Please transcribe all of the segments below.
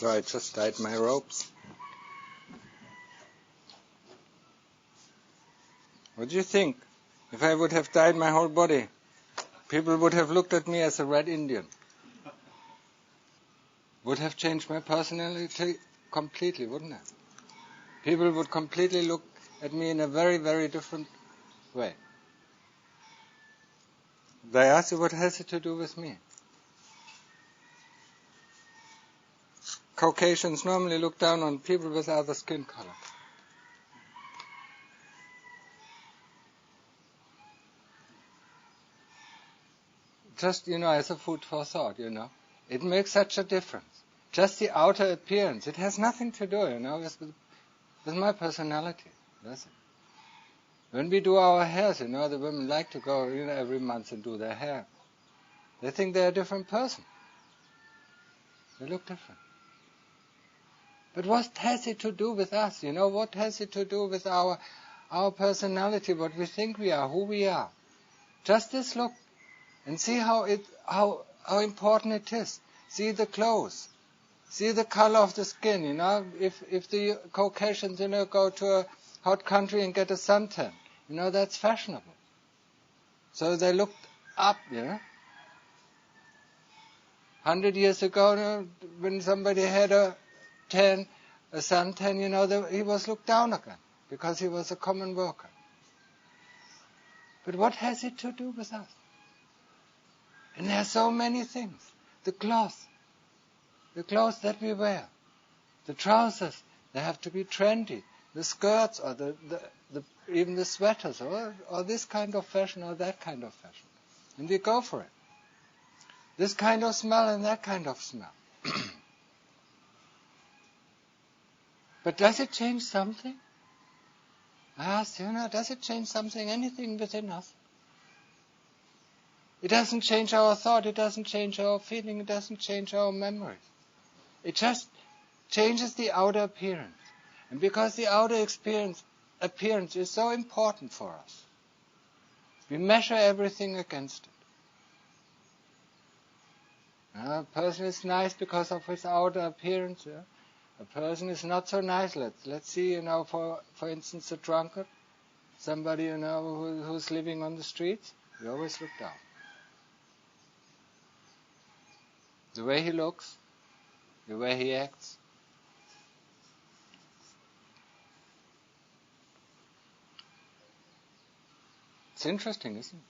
So I just tied my ropes. What do you think? If I would have tied my whole body, people would have looked at me as a red Indian. Would have changed my personality completely, wouldn't it? People would completely look at me in a very, very different way. They ask you, what has it to do with me? Caucasians normally look down on people with other skin color. Just, as a food for thought, It makes such a difference. Just the outer appearance. It has nothing to do, with my personality, does it? When we do our hairs, the women like to go, every month and do their hair. They think they're a different person. They look different. But what has it to do with us? What has it to do with our personality, what we think we are, who we are? Just this look and see how important it is. See the clothes. See the color of the skin, If the Caucasians, go to a hot country and get a suntan, that's fashionable. So they looked up, 100 years ago, when somebody had a suntan, he was looked down again because he was a common worker. But what has it to do with us? And there are so many things. The clothes that we wear, the trousers, they have to be trendy. The skirts or even the sweaters or this kind of fashion or that kind of fashion. And we go for it. This kind of smell and that kind of smell. But does it change something? I asked, does it change something, anything within us? It doesn't change our thought, it doesn't change our feeling, it doesn't change our memories. It just changes the outer appearance. And because the outer appearance is so important for us, we measure everything against it. A person is nice because of his outer appearance. Yeah? A person is not so nice. Let's see, for instance, a drunkard, somebody, who's living on the streets. We always look down. The way he looks, the way he acts. It's interesting, isn't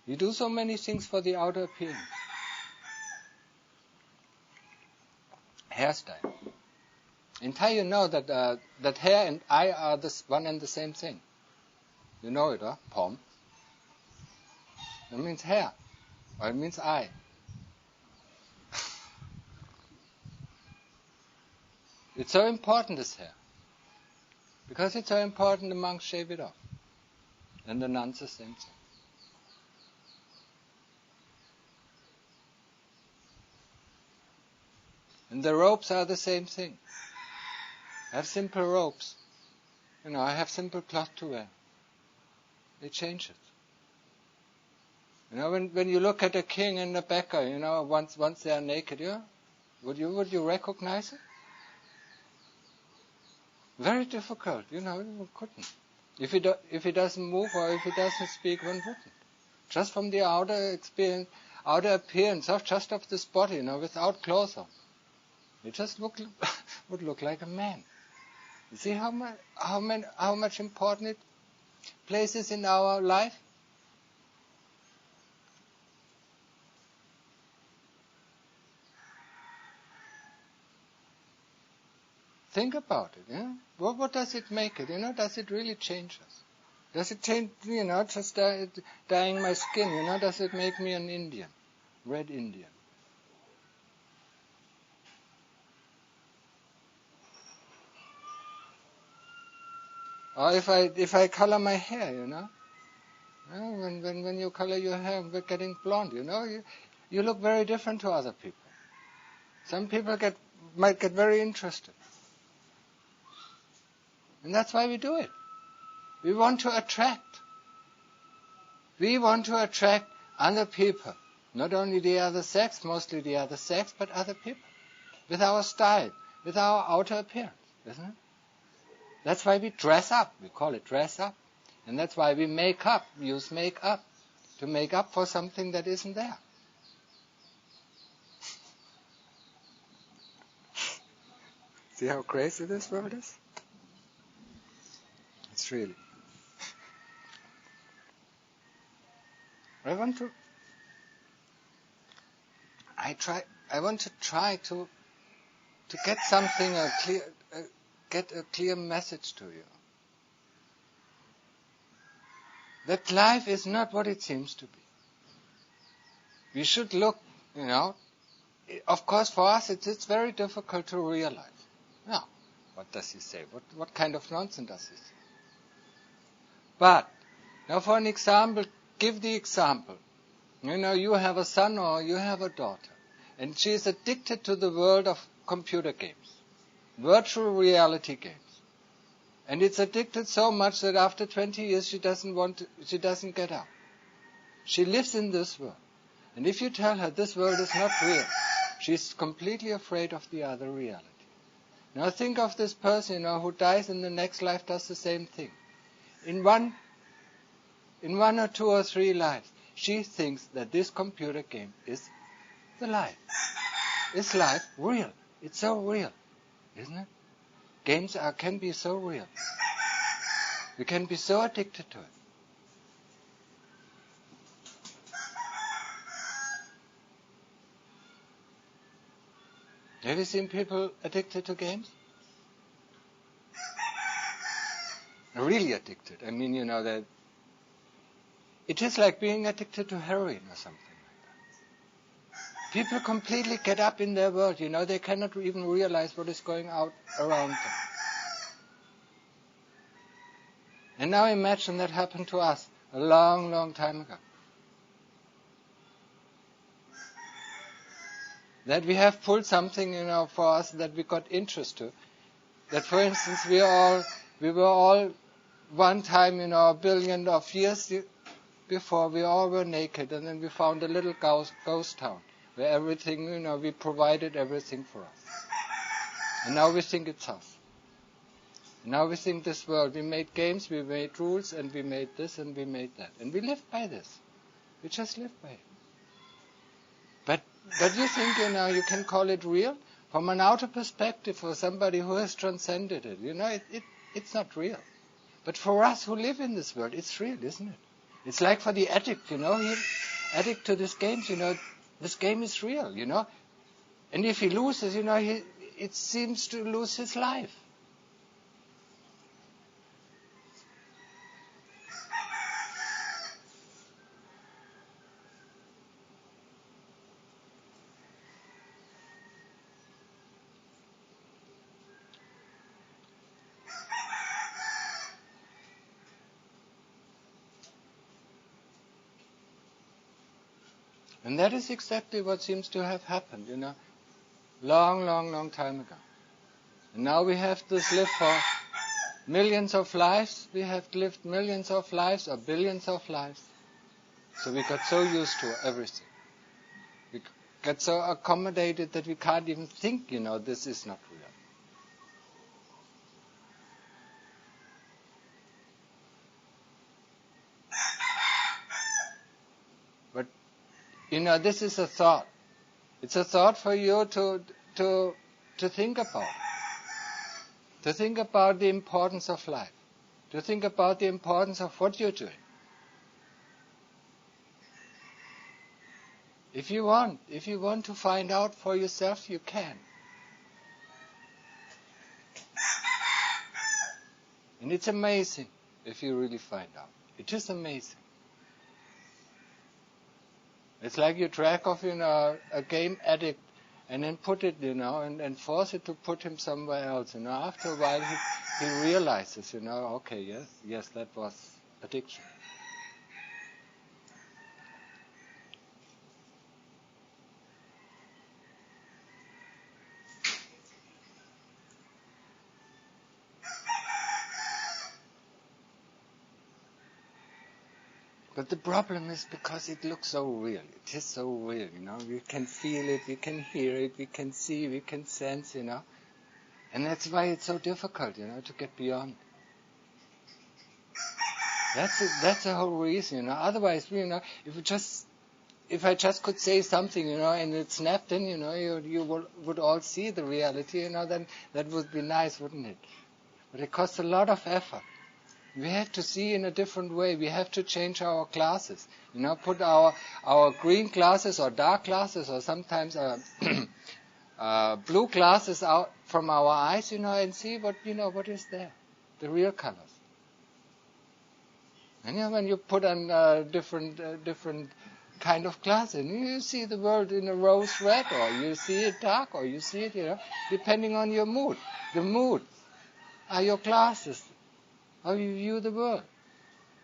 it? You do so many things for the outer appearance. Hairstyle. In Thai, you know that hair and eye are one and the same thing. You know it, huh? Pom. It means hair, or it means eye. It's so important, this hair. Because it's so important, the monks shave it off. And the nuns the same thing. And the robes are the same thing. I have simple robes. I have simple cloth to wear. It changes. When you look at a king and a beggar, once they are naked, would you recognize it? Very difficult, you couldn't. If he doesn't move or if he doesn't speak, one wouldn't. Just from the outer appearance of this body, without clothes on. It just would look like a man. You see how much important it places in our life? Think about it. Yeah? What does it make it? Does it really change us? Does it change? Just dyeing my skin. Does it make me an Indian, red Indian? Or if I color my hair, when you color your hair, we're getting blonde, you look very different to other people. Some people might get very interested. And that's why we do it. We want to attract. We want to attract other people, Not only the other sex, mostly the other sex, but other people. With our style, with our outer appearance, isn't it? That's why we dress up. We call it dress up. And that's why we make up, use make-up, to make up for something that isn't there. See how crazy this world is? It's really. I want to try to get something, get a clear message to you. That life is not what it seems to be. We should look, of course for us it's very difficult to realize. Now, what does he say? What kind of nonsense does he say? But, now for an example, give the example. You have a son or you have a daughter, and she is addicted to the world of computer games, virtual reality games. And it's addicted so much that after 20 years she doesn't get out. She lives in this world. And if you tell her this world is not real, she's completely afraid of the other reality. Now think of this person, who dies in the next life, does the same thing. In one or two or three lives, she thinks that this computer game is the life. Is life real? It's so real, isn't it? Games can be so real. We can be so addicted to it. Have you seen people addicted to games? Really addicted. I mean, that it is like being addicted to heroin or something like that. People completely get up in their world, they cannot even realize what is going out around them. And now imagine that happened to us a long, long time ago. That we have pulled something, for us that we got interest to. That, for instance, we were all one time, a billion of years before, we all were naked, and then we found a little ghost town where everything, we provided everything for us. And now we think it's us. Now we think this world, we made games, we made rules, and we made this and we made that. And we live by this. We just live by it. But you think, you can call it real? From an outer perspective, for somebody who has transcended it, it's not real. But for us who live in this world, it's real, isn't it? It's like for the addict, he's addict to these games, this game is real, And if he loses, it seems to lose his life. And that is exactly what seems to have happened, long, long, long time ago. And now we have this lived for millions of lives. We have lived millions of lives or billions of lives. So we got so used to everything. We got so accommodated that we can't even think, this is not real. But, this is a thought. It's a thought for you to think about. To think about the importance of life. To think about the importance of what you're doing. If you want to find out for yourself, you can. And it's amazing if you really find out. It is amazing. It's like you drag off, a game addict and then put it, and force it to put him somewhere else. After a while he realizes, okay, yes, that was addiction. But the problem is because it looks so real. It is so real, We can feel it, we can hear it, we can see, we can sense, And that's why it's so difficult, to get beyond. That's the whole reason, Otherwise, if I just could say something, and it snapped in, you would all see the reality, then that would be nice, wouldn't it? But it costs a lot of effort. We have to see in a different way. We have to change our glasses. Put our green glasses or dark glasses or sometimes blue glasses out from our eyes, and see what is there, the real colors. And when you put on different kind of glasses, you see the world in a rose red, or you see it dark, or you see it, depending on your mood. The mood are your glasses. How you view the world.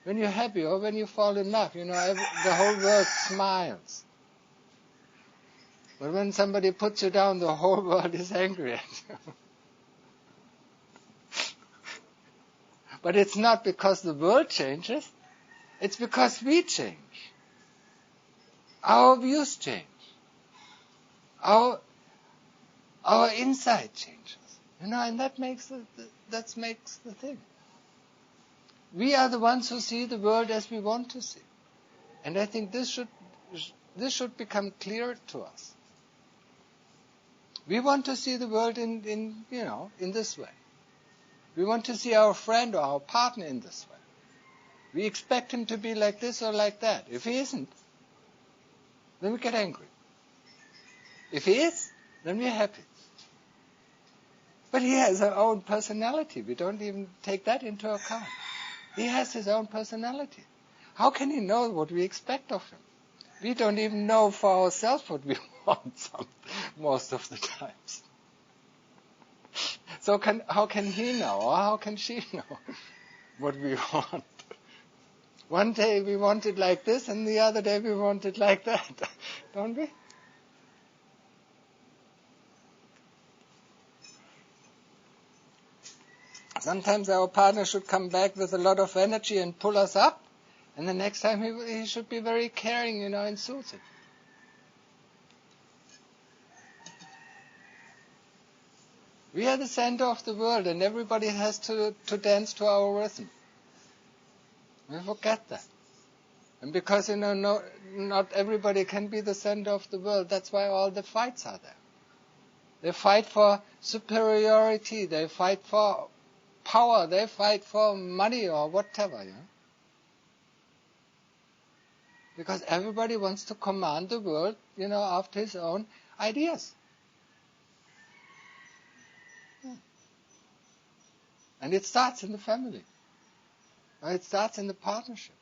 When you're happy or when you fall in love, the whole world smiles. But when somebody puts you down, the whole world is angry at you. But it's not because the world changes, it's because we change. Our views change. Our insight changes. And that makes the thing. We are the ones who see the world as we want to see. And I think this should become clear to us. We want to see the world in this way. We want to see our friend or our partner in this way. We expect him to be like this or like that. If he isn't, then we get angry. If he is, then we're happy. But he has his own personality. We don't even take that into account. He has his own personality. How can he know what we expect of him? We don't even know for ourselves what we want most of the times. So how can he know, or how can she know what we want? One day we want it like this, and the other day we want it like that. Don't we? Sometimes our partner should come back with a lot of energy and pull us up, and the next time he should be very caring, and soothing. We are the center of the world, and everybody has to dance to our rhythm. We forget that. And because, not everybody can be the center of the world, that's why all the fights are there. They fight for superiority, they fight for power, they fight for money or whatever, Because everybody wants to command the world, after his own ideas. And it starts in the family. Or it starts in the partnership.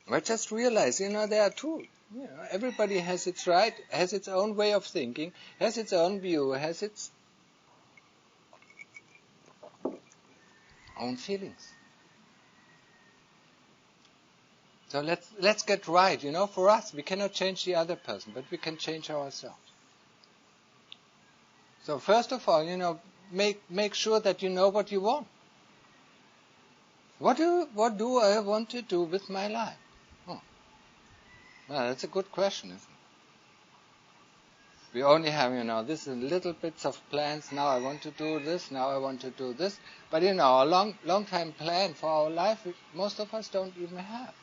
But just realize, there are two. Everybody has its right, has its own way of thinking, has its own view, has its own feelings. So let's get right. For us, we cannot change the other person, but we can change ourselves. So first of all, make sure that you know what you want. What do I want to do with my life? Well, that's a good question, isn't it? We only have, this is little bits of plans. Now I want to do this. Now I want to do this. But a long time plan for our life, most of us don't even have.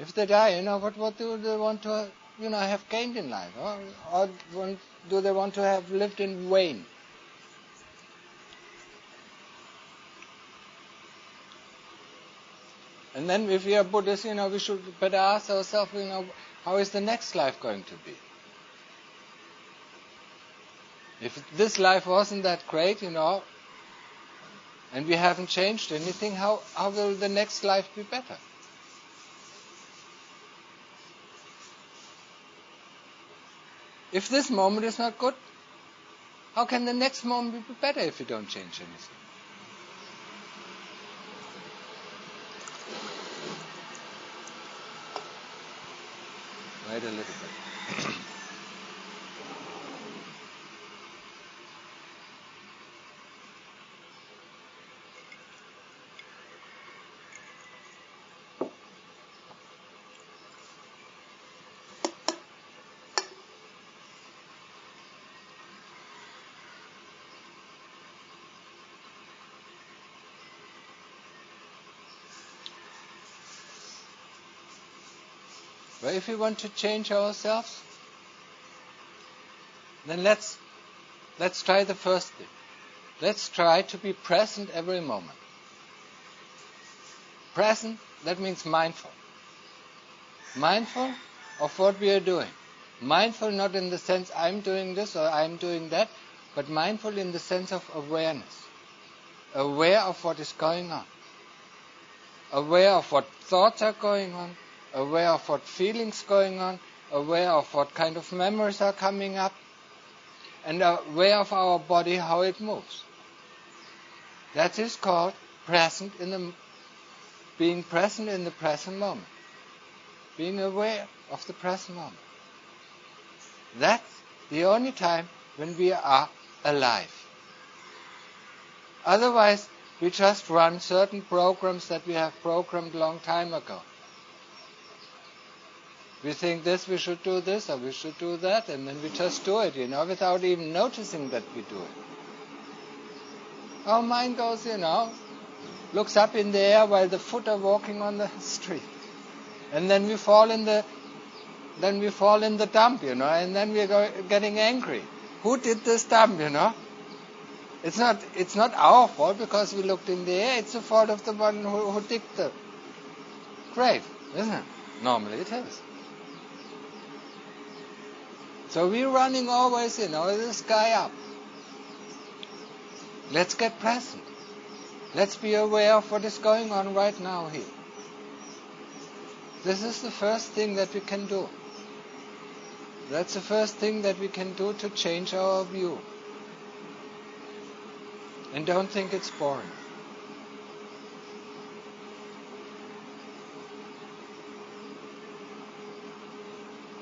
If they die, what do they want to, have gained in life? Or do they want to have lived in vain? And then if we are Buddhists, we should better ask ourselves, how is the next life going to be? If this life wasn't that great, and we haven't changed anything, how will the next life be better? If this moment is not good, how can the next moment be better if you don't change anything? Wait a little bit. But if we want to change ourselves, then let's try the first thing. Let's try to be present every moment. Present, that means mindful. Mindful of what we are doing. Mindful not in the sense I'm doing this or I'm doing that, but mindful in the sense of awareness. Aware of what is going on. Aware of what thoughts are going on. Aware of what feelings going on. Aware of what kind of memories are coming up. And aware of our body, how it moves. That is called being present in the present moment. Being aware of the present moment. That's the only time when we are alive. Otherwise, we just run certain programs that we have programmed a long time ago. We think we should do this, or we should do that, and then we just do it, without even noticing that we do it. Our mind goes, looks up in the air while the foot are walking on the street. And then we fall in the dump, and then we're getting angry. Who did this dump, It's not our fault because we looked in the air. It's the fault of the one who digged the grave, isn't it? Normally it is. So we're running always, this guy up. Let's get present. Let's be aware of what is going on right now here. This is the first thing that we can do. That's the first thing that we can do to change our view. And don't think it's boring.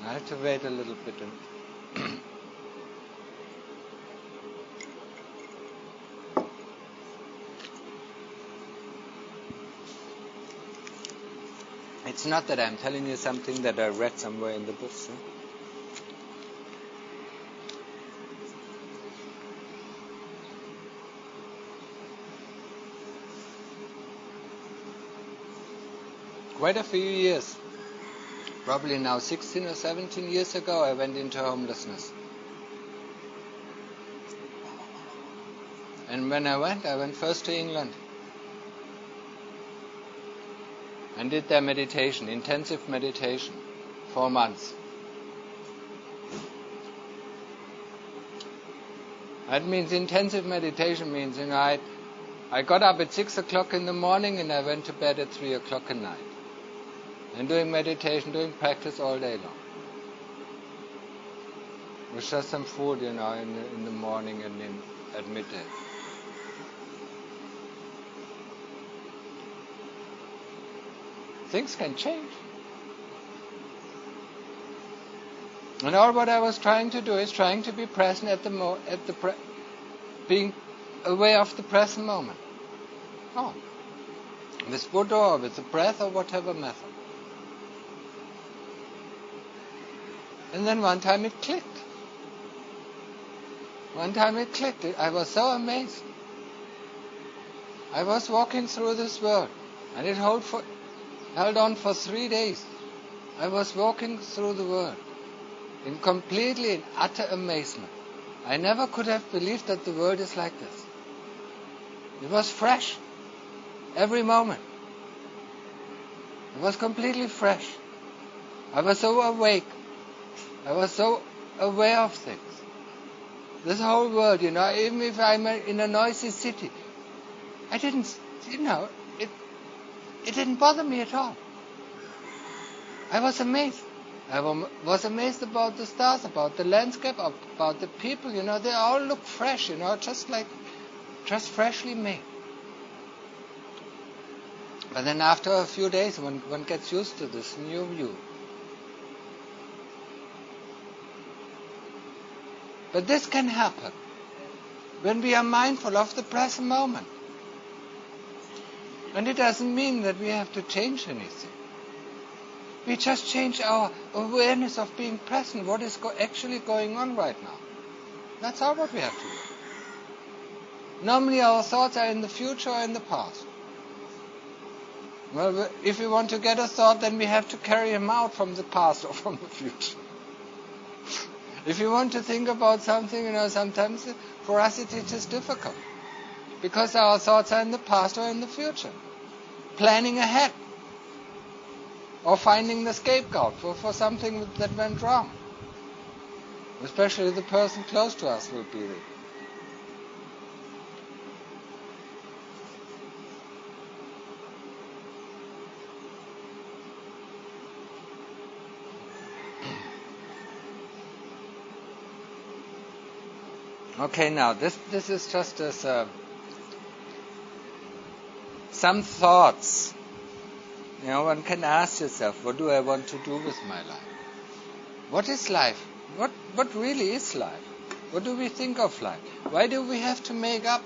I have to wait a little bit. It's not that I'm telling you something that I read somewhere in the books. Quite a few years, probably now 16 or 17 years ago, I went into homelessness. And when I went first to England and did their meditation, intensive meditation, 4 months. That means intensive meditation means, I got up at 6 o'clock in the morning and I went to bed at 3 o'clock at night. And doing meditation, doing practice all day long. With just some food, in the morning and at midday. Things can change. And all what I was trying to do is trying to be present being aware of the present moment. With Buddha or with the breath or whatever method. And then one time it clicked. I was so amazed. I was walking through this world, and it held on for 3 days. I was walking through the world in utter amazement. I never could have believed that the world is like this. It was fresh every moment. It was completely fresh. I was so awake. I was so aware of things. This whole world, even if I'm in a noisy city, I didn't, it didn't bother me at all. I was amazed. I was amazed about the stars, about the landscape, about the people, they all look fresh, just freshly made. But then after a few days, one gets used to this new view. But this can happen when we are mindful of the present moment. And it doesn't mean that we have to change anything. We just change our awareness of being present, what is actually going on right now. That's all what we have to do. Normally our thoughts are in the future or in the past. Well, if we want to get a thought, then we have to carry him out from the past or from the future. If you want to think about something, sometimes for us it is difficult. Because our thoughts are in the past or in the future. Planning ahead. Or finding the scapegoat for something that went wrong. Especially the person close to us will be there. Okay, now this is just as some thoughts. One can ask yourself, what do I want to do with my life? What is life? What really is life? What do we think of life? Why do we have to make up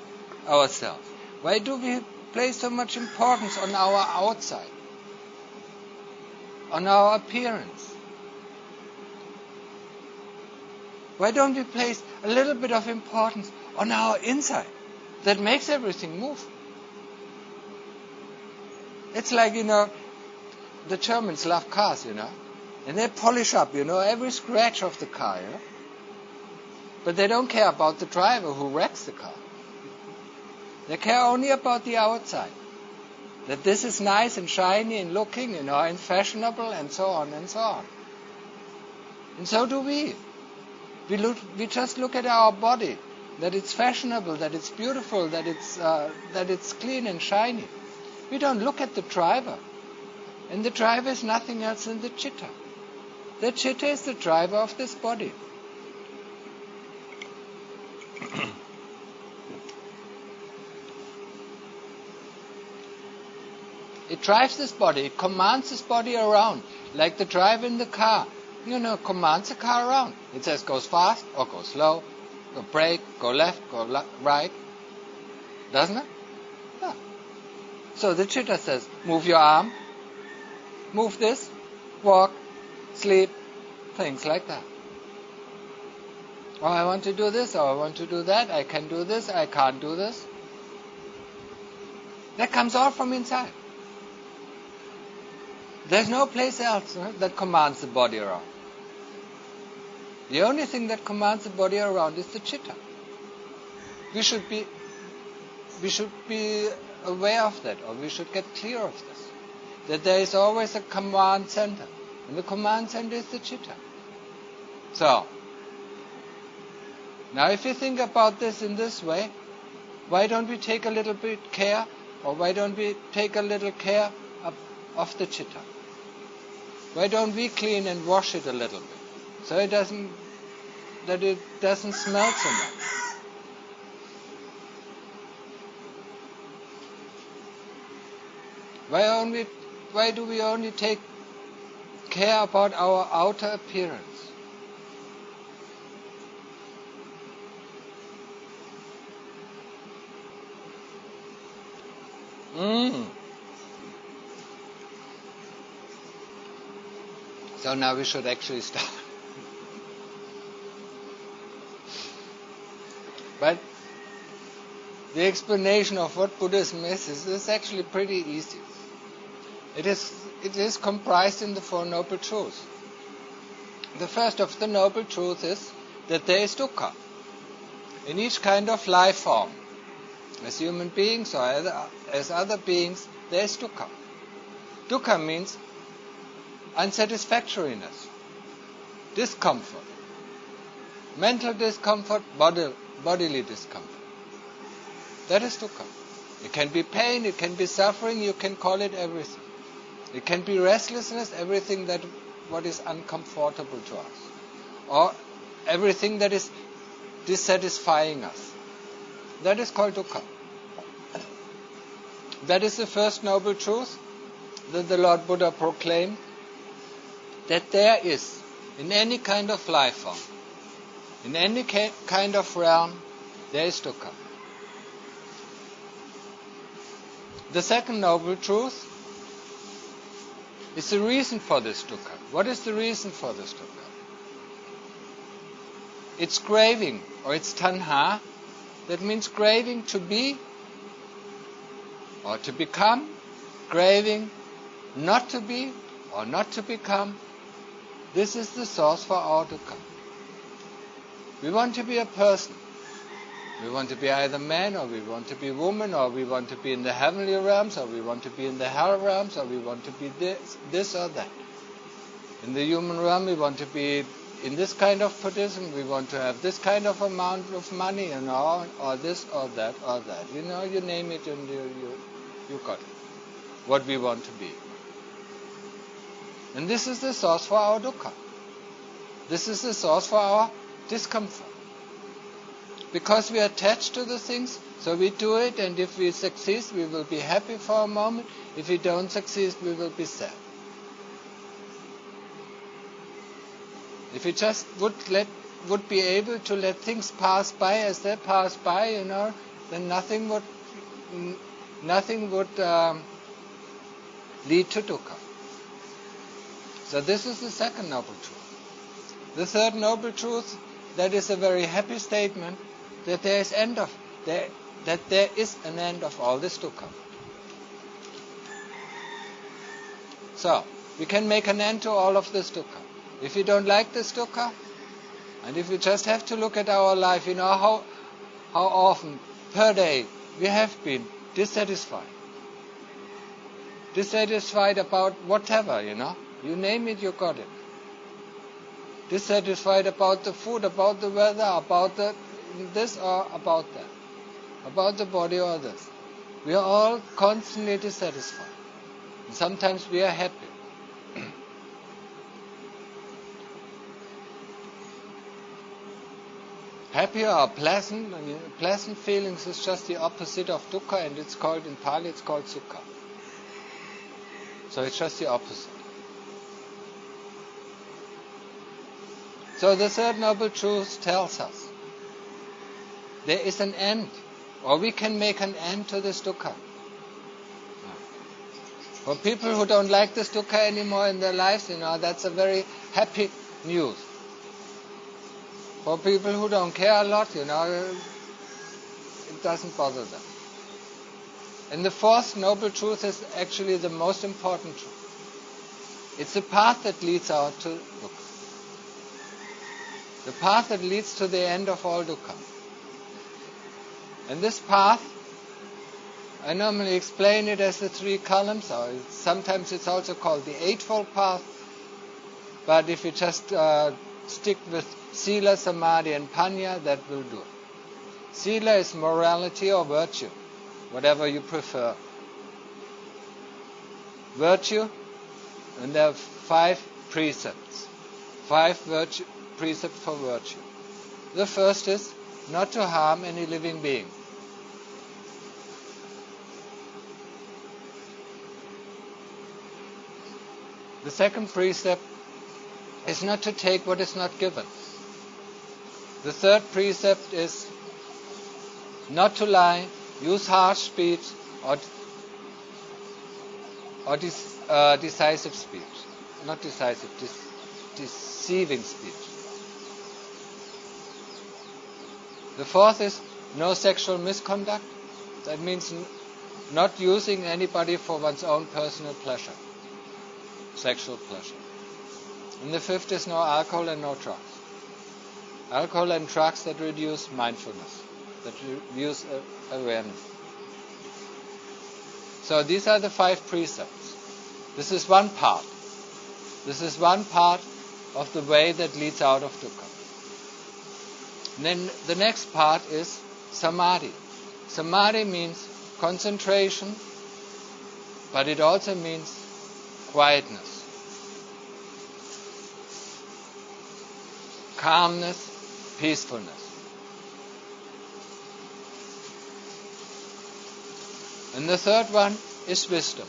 ourselves? Why do we place so much importance on our outside? On our appearance? Why don't we place a little bit of importance on our inside that makes everything move? It's like, the Germans love cars, and they polish up, every scratch of the car, But they don't care about the driver who wrecks the car. They care only about the outside. That this is nice and shiny and looking, and fashionable and so on and so on. And so do we. We just look at our body, that it's fashionable, that it's beautiful, that it's clean and shiny. We don't look at the driver. And the driver is nothing else than the cheetah. The cheetah is the driver of this body. It drives this body, it commands this body around, like the driver in the car. Commands the car around. It says goes fast or go slow, go brake, go left, go right. Doesn't it? Yeah. So the cheetah says, move your arm, move this, walk, sleep, things like that. Oh, I want to do this, or I want to do that, I can do this, I can't do this. That comes all from inside. There's no place else that commands the body around. The only thing that commands the body around is the cheetah. We should be aware of that, or we should get clear of this. That there is always a command center. And the command center is the cheetah. So, now if you think about this in this way, why don't we take a little bit care, or why don't we take a little care of the cheetah? Why don't we clean and wash it a little bit, so it doesn't smell so much? Why do we only take care about our outer appearance? So now we should actually start. But the explanation of what Buddhism is actually pretty easy. It is comprised in the Four Noble Truths. The first of the Noble Truths is that there is dukkha. In each kind of life form, as human beings or as other beings, there is dukkha. Dukkha means unsatisfactoriness, discomfort, mental discomfort, bodily discomfort. That is dukkha. It can be pain, it can be suffering, you can call it everything. It can be restlessness, everything what is uncomfortable to us, or everything that is dissatisfying us. That is called dukkha. That is the first noble truth that the Lord Buddha proclaimed, that there is, in any kind of life form, in any kind of realm, there is dukkha. The second noble truth is the reason for this dukkha. What is the reason for this dukkha? It's craving, or it's tanha. That means craving to be, or to become, craving not to be or not to become, this is the source for our dukkha. We want to be a person. We want to be either man, or we want to be woman, or we want to be in the heavenly realms, or we want to be in the hell realms, or we want to be this or that. In the human realm, we want to be in this kind of position, we want to have this kind of amount of money, or this or that or that. You name it and you got it. What we want to be. And this is the source for our dukkha. This is the source for our discomfort. Because we are attached to the things, so we do it, and if we succeed, we will be happy for a moment. If we don't succeed, we will be sad. If we just would be able to let things pass by as they pass by, then nothing would lead to dukkha. So this is the second noble truth. The third noble truth, that is a very happy statement, that there is an end of all this dukkha. So we can make an end to all of this dukkha. If we don't like this dukkha, and if we just have to look at our life, how often per day we have been dissatisfied. Dissatisfied about whatever, You name it, you got it. Dissatisfied about the food, about the weather, about this or about that. About the body or this. We are all constantly dissatisfied. And sometimes we are happy. Happy or pleasant, pleasant feelings is just the opposite of dukkha, and in Pali it's called sukha. So it's just the opposite. So the third noble truth tells us there is an end, or we can make an end to this dukkha. For people who don't like this dukkha anymore in their lives, that's a very happy news. For people who don't care a lot, it doesn't bother them. And the fourth noble truth is actually the most important truth. It's the path that leads out to dukkha. The path that leads to the end of all dukkha. And this path, I normally explain it as the 3 columns, or sometimes it's also called the Eightfold Path. But if you just stick with Sila, Samadhi and Panya, that will do. Sila is morality or virtue, whatever you prefer. Virtue, and there are 5 precepts. 5 precepts for virtue. The first is not to harm any living being. The second precept is not to take what is not given. The third precept is not to lie, use harsh speech, or decisive speech. Not decisive, deceiving speech. The fourth is no sexual misconduct. That means not using anybody for one's own personal pleasure, sexual pleasure. And the fifth is no alcohol and no drugs. Alcohol and drugs that reduce mindfulness, that reduce awareness. So these are the 5 precepts. This is one part. This is one part of the way that leads out of dukkha. And then the next part is samadhi. Samadhi means concentration, but it also means quietness, calmness, peacefulness. And the third one is wisdom.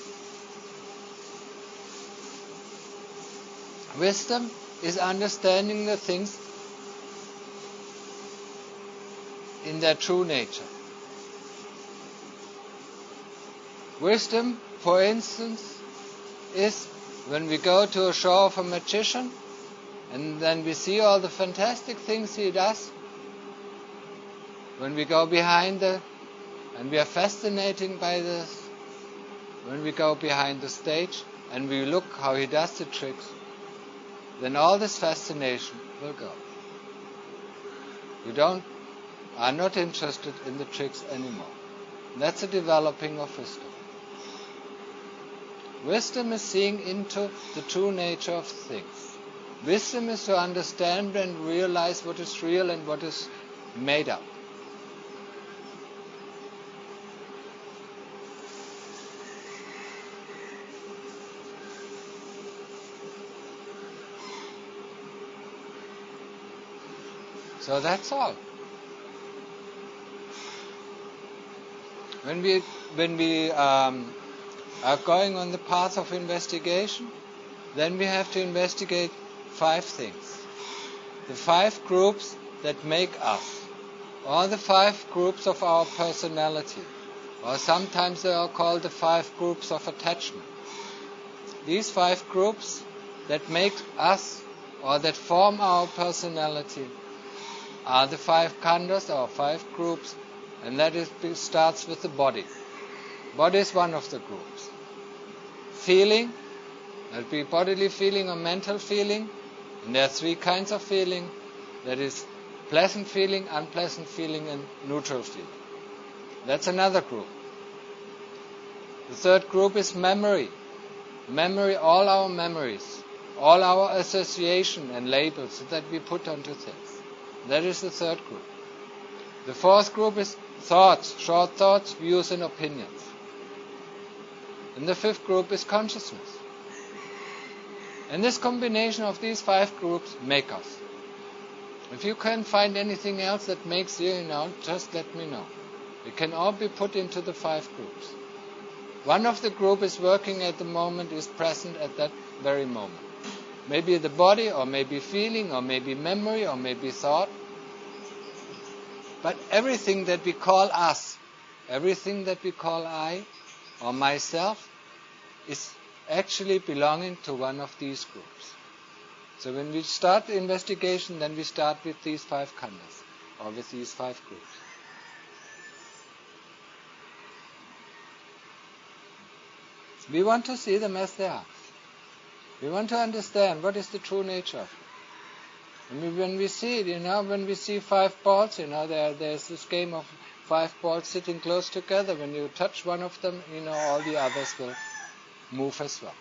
Wisdom is understanding the things in their true nature. Wisdom, for instance, is when we go to a show of a magician and then we see all the fantastic things he does. When we go behind and we are fascinated by when we go behind the stage and we look how he does the tricks, then all this fascination will go. You are not interested in the tricks anymore. That's a developing of wisdom. Wisdom is seeing into the true nature of things. Wisdom is to understand and realize what is real and what is made up. So that's all. When we are going on the path of investigation, then we have to investigate 5 things. The 5 groups that make us, or the 5 groups of our personality, or sometimes they are called the 5 groups of attachment. These 5 groups that make us, or that form our personality, are the 5 khandhas, or 5 groups, and that starts with the body. Body is one of the groups. Feeling, that be bodily feeling or mental feeling, and there are 3 kinds of feeling. That is pleasant feeling, unpleasant feeling, and neutral feeling. That's another group. The 3rd group is memory. Memory, all our memories, all our association and labels that we put onto things. That is the 3rd group. The 4th group is thoughts, short thoughts, views and opinions. And the 5th group is consciousness. And this combination of these 5 groups make us. If you can find anything else that makes you, just let me know. It can all be put into the 5 groups. One of the group is working at the moment, is present at that very moment. Maybe the body, or maybe feeling, or maybe memory, or maybe thought. But everything that we call us, everything that we call I, or myself, is actually belonging to one of these groups. So when we start the investigation, then we start with these 5 khandhas, or with these 5 groups. We want to see them as they are. We want to understand what is the true nature of it. And when we see it, when we see 5 balls, there's this game of 5 balls sitting close together. When you touch one of them, all the others will move as well.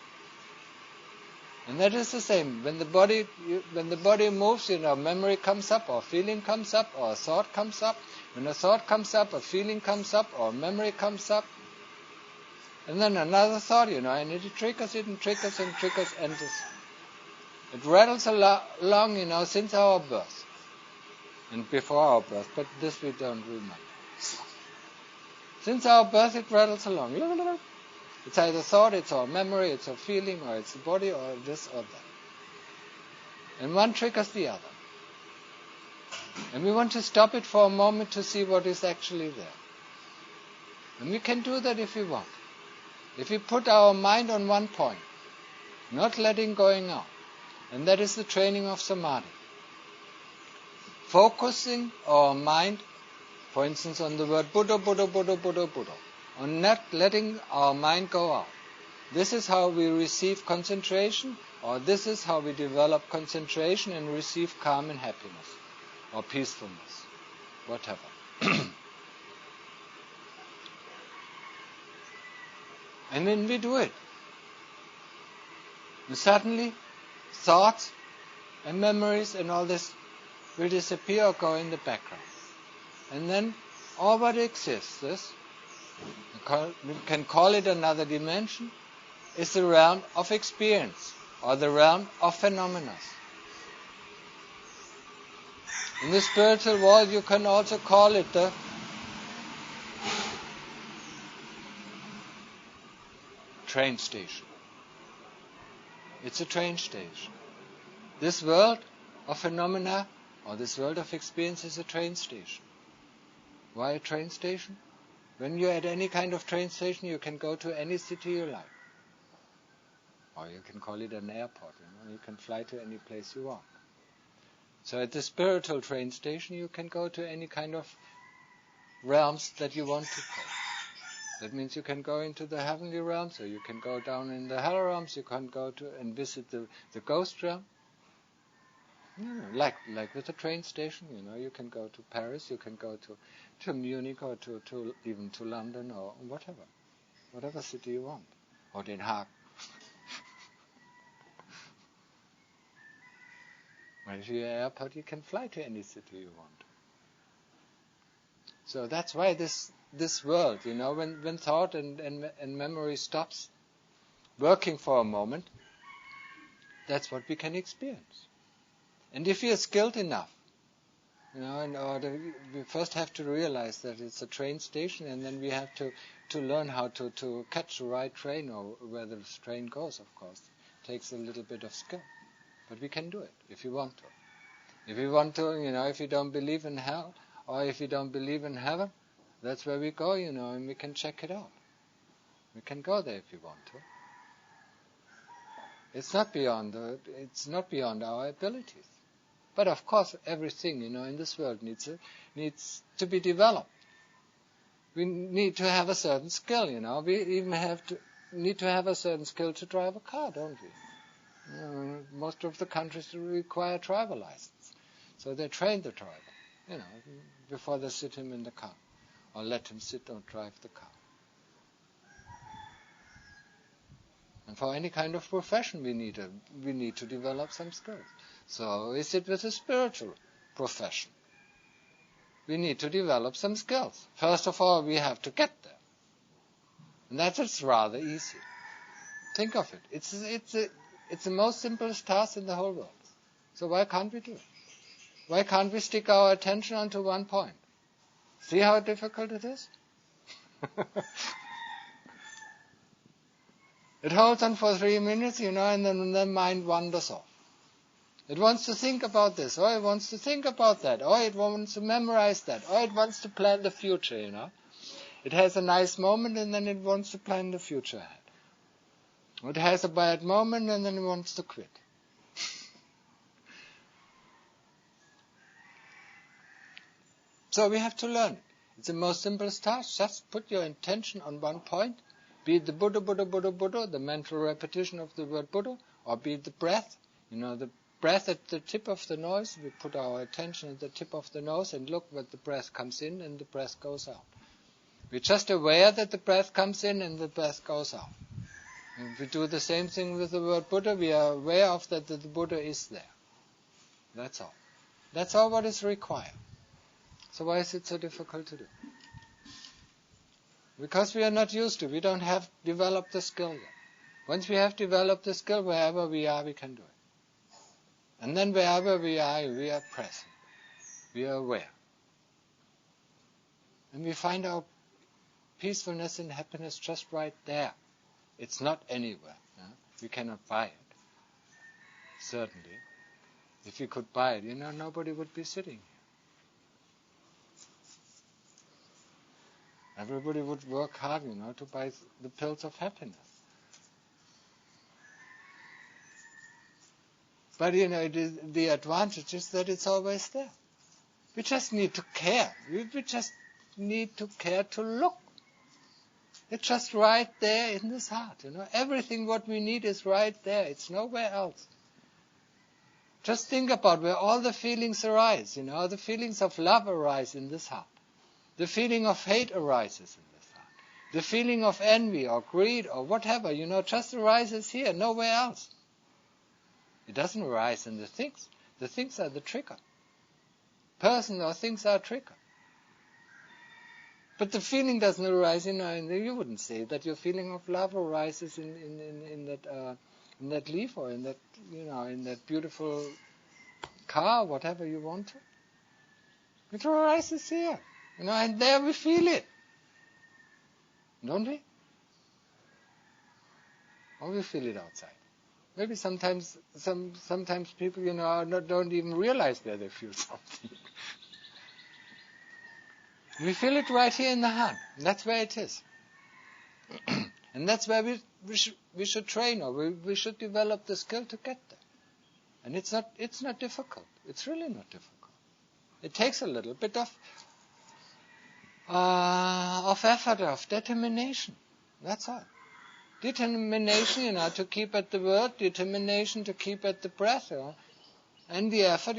And that is the same. When the body moves, memory comes up, or feeling comes up, or thought comes up. When a thought comes up, a feeling comes up, or memory comes up. And then another thought, and it triggers it and triggers and triggers, and it rattles along, since our birth. And before our birth, but this we don't remember. Since our birth it rattles along. It's either thought, it's our memory, it's our feeling, or it's the body, or this or that. And one triggers the other. And we want to stop it for a moment to see what is actually there. And we can do that if we want. If we put our mind on one point, not letting going out, and that is the training of samadhi. Focusing our mind, for instance, on the word Buddha, Buddha, Buddha, Buddha, Buddha, on not letting our mind go out. This is how we receive concentration, or this is how we develop concentration and receive calm and happiness, or peacefulness, whatever. And when we do it, suddenly thoughts and memories and all this will disappear or go in the background. And then all what exists, we can call it another dimension, is the realm of experience, or the realm of phenomena. In the spiritual world you can also call it the train station. It's a train station. This world of phenomena, or this world of experience, is a train station. Why a train station? When you're at any kind of train station, you can go to any city you like. Or you can call it an airport. You can fly to any place you want. So at the spiritual train station, you can go to any kind of realms that you want to go. That means you can go into the heavenly realms, or you can go down in the hell realms. You can go to and visit the ghost realm. Like with the train station, you can go to Paris, you can go to Munich, or to even to London, or whatever city you want, or Den Haag. When you're at the airport, you can fly to any city you want. So that's why this world, when thought and memory stops working for a moment, that's what we can experience. And if we are skilled enough, we first have to realize that it's a train station, and then we have to learn how to catch the right train, or where the train goes, of course. It takes a little bit of skill. But we can do it if you want to. If you want to, if you don't believe in hell, or if you don't believe in heaven, that's where we go, and we can check it out. We can go there if you want to. It's not beyond our abilities. But of course, everything, in this world needs to be developed. We need to have a certain skill, We even need to have a certain skill to drive a car, don't we? Most of the countries require a driver license. So they train the driver, before they sit him in the car, or let him sit or drive the car. And for any kind of profession, we need to develop some skills. So is it with a spiritual profession? We need to develop some skills. First of all, we have to get there. And that is rather easy. Think of it. It's the most simplest task in the whole world. So why can't we do it? Why can't we stick our attention onto one point? See how difficult it is? It holds on for 3 minutes, and then the mind wanders off. It wants to think about this, or it wants to think about that, or it wants to memorize that, or it wants to plan the future, It has a nice moment, and then it wants to plan the future ahead. It has a bad moment, and then it wants to quit. So we have to learn it. It's the most simplest task. Just put your intention on one point, be it the Buddha, the mental repetition of the word Buddha, or be it the breath, the breath at the tip of the nose. We put our attention at the tip of the nose and look what the breath comes in and the breath goes out. We're just aware that the breath comes in and the breath goes out. And if we do the same thing with the word Buddha, we are aware of that the Buddha is there. That's all. That's all what is required. So why is it so difficult to do? Because we are not used to it. We don't have developed the skill yet. Once we have developed the skill, wherever we are, we can do it. And then wherever we are present. We are aware. And we find our peacefulness and happiness just right there. It's not anywhere. We cannot buy it. Certainly. If we could buy it, nobody would be sitting here. Everybody would work hard, to buy the pills of happiness. But, the advantage is that it's always there. We just need to care. We just need to care to look. It's just right there in this heart, Everything what we need is right there. It's nowhere else. Just think about where all the feelings arise, The feelings of love arise in this heart. The feeling of hate arises in this heart. The feeling of envy or greed or whatever, just arises here, nowhere else. It doesn't arise in the things. The things are the trigger. Person or things are a trigger. But the feeling doesn't arise, you wouldn't say that your feeling of love arises in that leaf or in that, in that beautiful car, whatever you want to. It arises here. And there we feel it. Don't we? Or we feel it outside. Maybe sometimes people, don't even realize that they feel something. We feel it right here in the heart. That's where it is. And that's where we should train, or we should develop the skill to get there. And it's not difficult. It's really not difficult. It takes a little bit of of effort, of determination. That's all. Determination, to keep at the word, determination to keep at the breath, and the effort,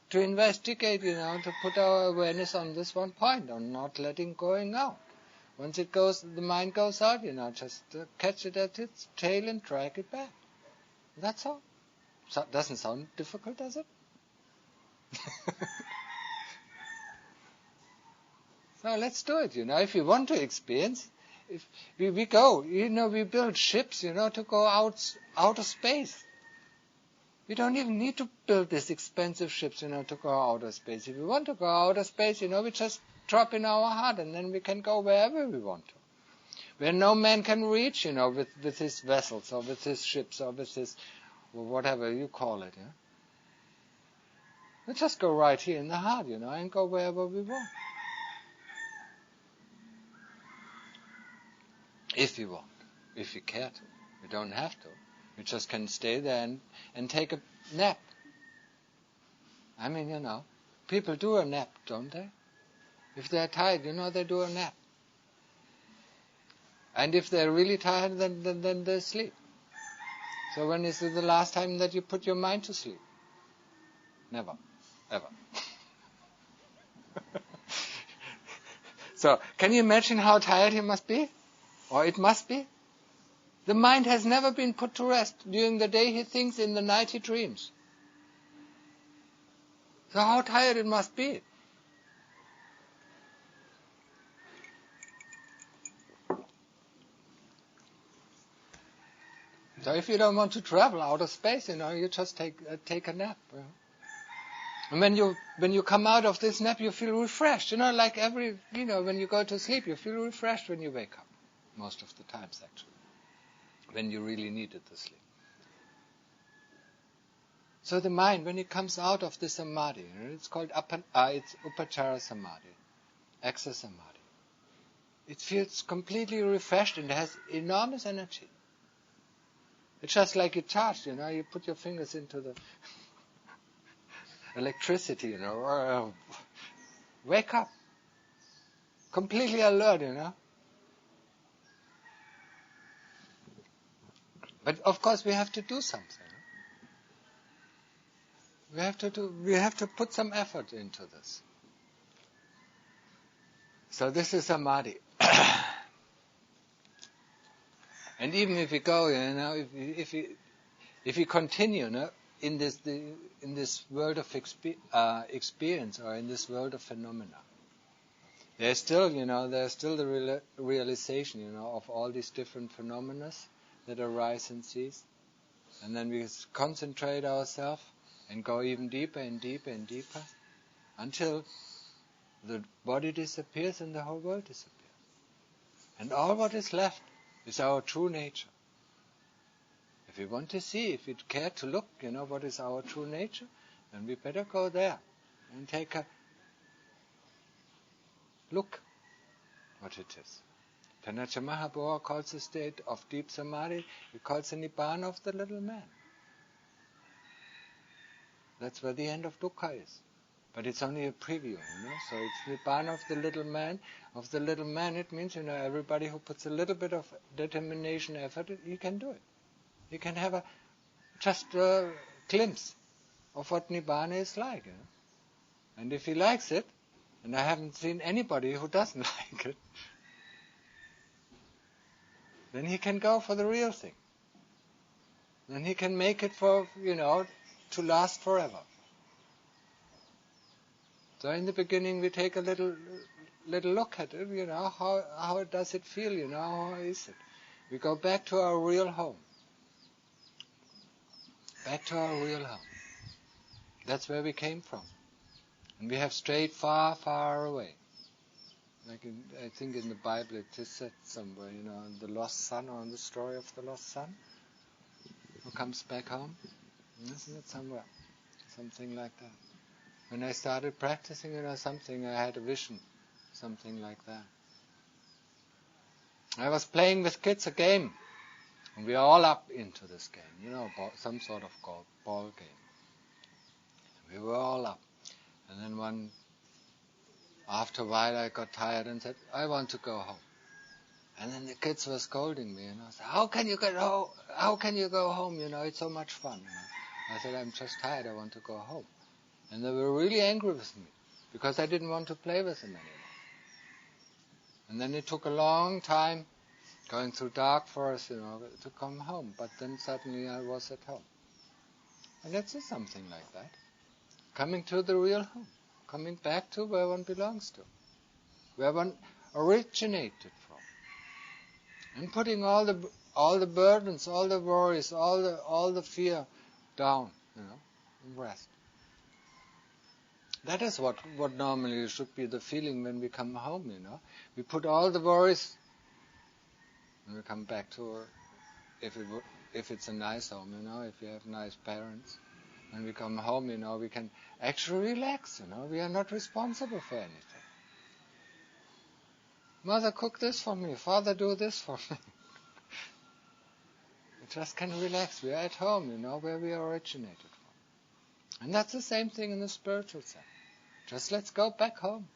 to investigate, to put our awareness on this one point, on not letting going out. Once the mind goes out, just catch it at its tail and drag it back. That's all. So, doesn't sound difficult, does it? So let's do it, If you want to experience, if we go, we build ships, to go outer space. We don't even need to build these expensive ships, to go outer space. If we want to go outer space, we just drop in our heart, and then we can go wherever we want to. Where no man can reach, with his vessels, or with his ships, or with his, whatever you call it, We just go right here in the heart, and go wherever we want. If we want, if we care to. We don't have to. We just can stay there and take a nap. I mean, people do a nap, don't they? If they're tired, they do a nap. And if they're really tired, then they sleep. So when is it the last time that you put your mind to sleep? Never. Ever. So, can you imagine how tired he must be? Or it must be? The mind has never been put to rest. During the day he thinks, in the night he dreams. So how tired it must be. So if you don't want to travel out of space, you just take a nap. And when you come out of this nap, you feel refreshed. Like when you go to sleep, you feel refreshed when you wake up. Most of the times, actually. When you really needed the sleep. So the mind, when it comes out of the samadhi, it's called it's upachara samadhi, access samadhi. It feels completely refreshed and has enormous energy. It's just like a charge, you put your fingers into the electricity, wake up. Completely alert, But of course we have to do something. We have to put some effort into this. So this is samadhi. And even if we go, if we continue, in this world of experience, or in this world of phenomena, there's still the realization, of all these different phenomena that arise and cease, and then we concentrate ourselves and go even deeper and deeper and deeper, until the body disappears and the whole world disappears, and all what is left is our true nature. If we want to see, if we care to look, what is our true nature, then we better go there and take a look what it is. Panacha Mahabodha calls the state of deep samadhi, he calls the nibbana of the little man. That's where the end of dukkha is. But it's only a preview, So it's nibbana of the little man. Of the little man, it means, everybody who puts a little bit of determination, effort, he can do it. He can have just a glimpse of what nibbana is like. And if he likes it, and I haven't seen anybody who doesn't like it, then he can go for the real thing. Then he can make it for, to last forever. So in the beginning we take a little look at it, how does it feel, how is it? We go back to our real home. Back to our real home. That's where we came from. And we have strayed far, far away. Like I think in the Bible it is said somewhere, the lost son, or in the story of the lost son who comes back home. Isn't it somewhere? Something like that. When I started practicing, something, I had a vision, something like that. I was playing with kids a game, and we are all up into this game, some sort of ball game. We were all up. And then one after a while I got tired and said, I want to go home. And then the kids were scolding me, I said, how can you go home? How can you go home? It's so much fun. I said, I'm just tired, I want to go home. And they were really angry with me, because I didn't want to play with them anymore. And then it took a long time, going through dark forest, to come home. But then suddenly I was at home. And that's just something like that. Coming to the real home. Coming back to where one belongs to. Where one originated from. And putting all the burdens, all the worries, all the fear down, and rest. That is what normally should be the feeling when we come home, We put all the worries, and we come back to, if it's a nice home, if we have nice parents. When we come home, we can actually relax, We are not responsible for anything. Mother, cook this for me. Father, do this for me. We just can relax. We are at home, where we originated from. And that's the same thing in the spiritual sense. Just let's go back home.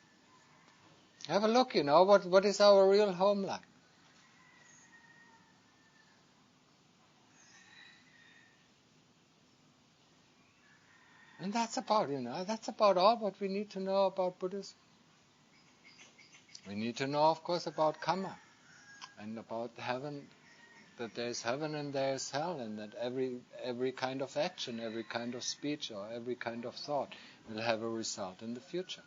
Have a look, what is our real home like? And that's about all what we need to know about Buddhism. We need to know, of course, about karma and about heaven, that there is heaven and there is hell, and that every kind of action, every kind of speech, or every kind of thought will have a result in the future.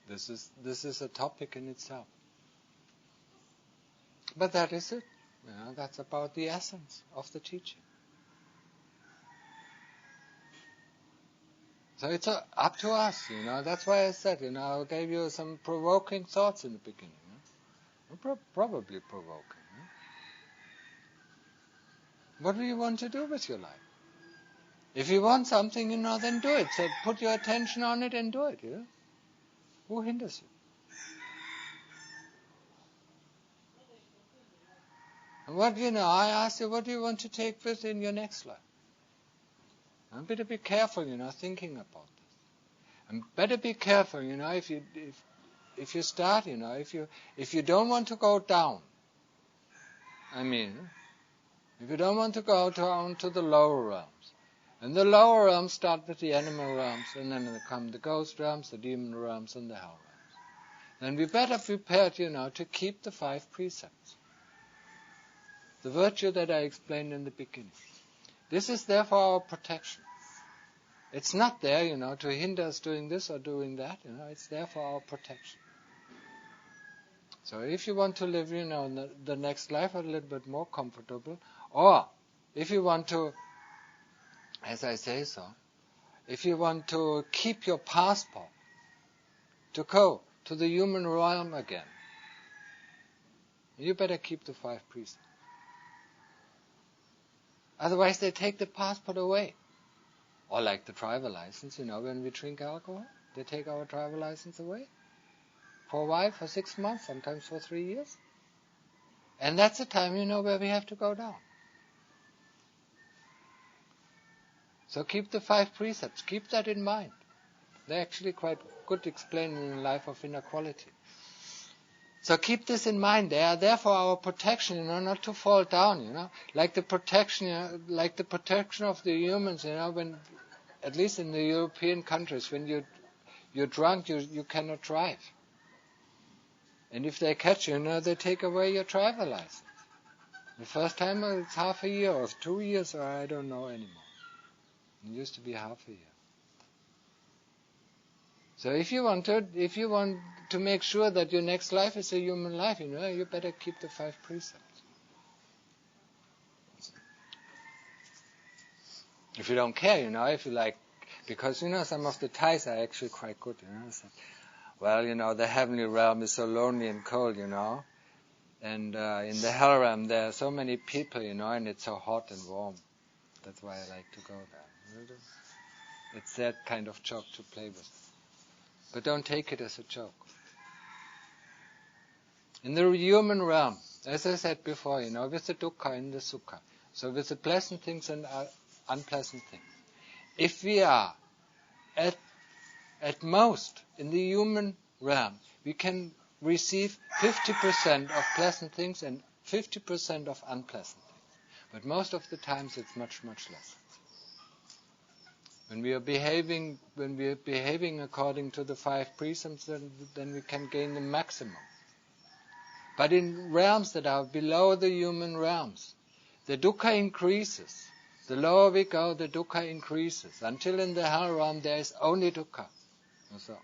This is a topic in itself. But that is it. That's about the essence of the teaching. So it's up to us, That's why I said, I gave you some provoking thoughts in the beginning. Probably provoking. What do you want to do with your life? If you want something, then do it. So put your attention on it and do it. Who hinders you? And what, I asked you, what do you want to take with in your next life? And better be careful, thinking about this. And better be careful, if you start, if you don't want to go down, if you don't want to go down to the lower realms, and the lower realms start with the animal realms, and then come the ghost realms, the demon realms, and the hell realms, then we better prepared, to keep the 5 precepts. The virtue that I explained in the beginning. This is there for our protection. It's not there, to hinder us doing this or doing that, it's there for our protection. So if you want to live, the next life a little bit more comfortable, or if you want to, as I say so, if you want to keep your passport to go to the human realm again, you better keep the 5 precepts. Otherwise they take the passport away. Or like the driver license, when we drink alcohol, they take our driver license away. For a while, for 6 months, sometimes for 3 years. And that's the time, where we have to go down. So keep the 5 precepts. Keep that in mind. They're actually quite good explained in the life of inequality. So keep this in mind. They are there for our protection, not to fall down, Like the protection, of the humans, when, at least in the European countries, when you're drunk, you cannot drive. And if they catch you, they take away your driver license. The first time it's half a year, or 2 years, or I don't know anymore. It used to be half a year. So if you want to make sure that your next life is a human life, you better keep the 5 precepts. If you don't care, if you like, because some of the Thais are actually quite good, So, well, the heavenly realm is so lonely and cold, and in the hell realm there are so many people, and it's so hot and warm. That's why I like to go there. It's that kind of joke to play with. But don't take it as a joke. In the human realm, as I said before, with the dukkha and the sukha, so with the pleasant things and unpleasant things, if we are at at most, in the human realm, we can receive 50% of pleasant things and 50% of unpleasant things. But most of the times it's much, much less. When we are behaving according to the 5 precepts, then we can gain the maximum. But in realms that are below the human realms, the dukkha increases. The lower we go, the dukkha increases. Until in the hell realm there is only dukkha. So,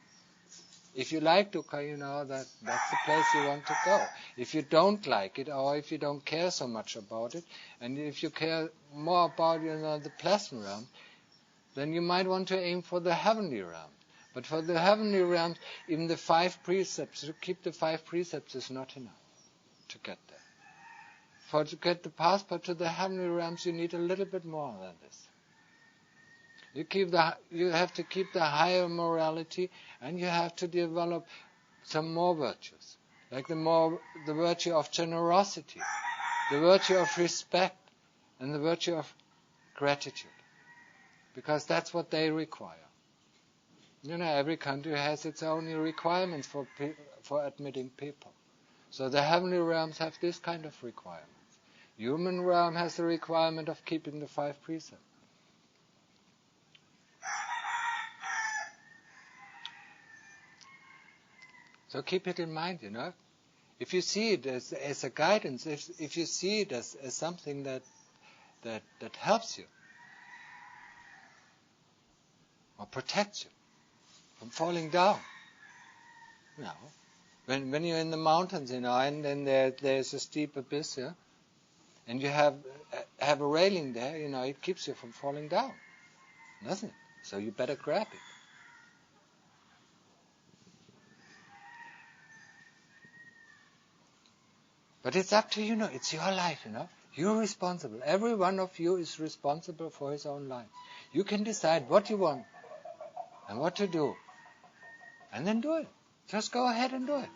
if you like dukkha, that's the place you want to go. If you don't like it, or if you don't care so much about it, and if you care more about the pleasant realm, then you might want to aim for the heavenly realm. But for the heavenly realms, even the 5 precepts, to keep the 5 precepts is not enough to get there. To get the passport to the heavenly realms, you need a little bit more than this. You have to keep the higher morality, and you have to develop some more virtues, like the virtue of generosity, the virtue of respect, and the virtue of gratitude, because that's what they require. Every country has its own requirements for admitting people. So the heavenly realms have this kind of requirements. Human realm has the requirement of keeping the 5 precepts. So keep it in mind, If you see it as a guidance, if you see it as something that helps you, or protects you from falling down. When you're in the mountains, and then there's a steep abyss, and you have a railing there, it keeps you from falling down, doesn't it? So you better grab it. But it's up to you, it's your life, You're responsible. Every one of you is responsible for his own life. You can decide what you want and what to do, and then do it. Just go ahead and do it.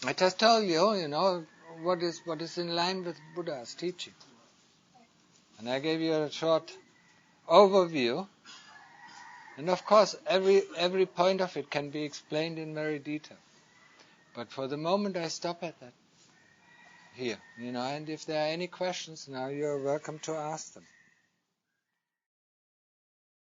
I just told you, what is in line with Buddha's teaching. And I gave you a short overview. And of course, every point of it can be explained in very detail. But for the moment, I stop at that here, and if there are any questions, now you're welcome to ask them.